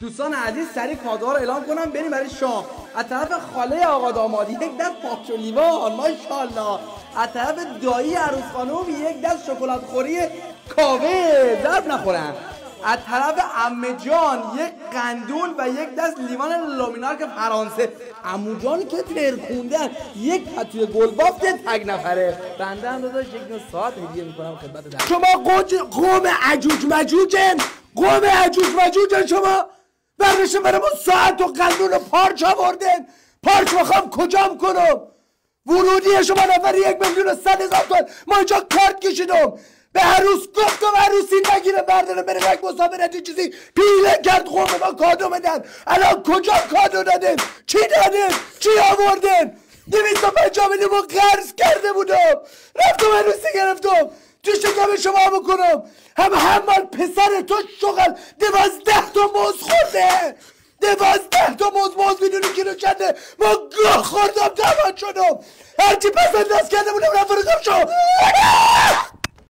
دوستان عزیز سریع کادوها رو اعلام کنم بریم برای شام. از طرف خاله آقا داماد یک دست پاک و لیوان ماشاءالله. از طرف دایی عروس خانم یک دست شکلات خوری کاوه ضرب نخورن. از طرف عمه جان یک قندون و یک دست لیوان لامینارک فرانسه. عمو جان که ترکوندن یک پتوی گلبافت تگ نفره. بنده هم داداش یک نوع ساعت هدیه میکنم خدمت در شما قوم عجوج مجوجن، قوم عجوج مجوجن شما. برداشتن برای ما ساعت و قندون و پارچ آوردن. پارچ میخوام کجام کنم؟ ورودی شما نفر 1,100,000 تومان. ما اینجا کارت کشیدم به عروس گفتم عروسی نگیره برداره بره یک مسافرتی چیزی پیله کرد قوم ما کادو بدن. الان کجا کادو دادن؟ چی دادن؟ چی آوردن؟ 250 میلیون قرض کرده بودم رفتم عروسی گرفتم تو شکم شما بکنم. همال پسر تو شغل 12 تا موز خورده. 12 تا موز میدونی کیلو کنده. ما گاه خوردم تمام شدم. هرچی پسند دست کرده بودم رفت رو شد.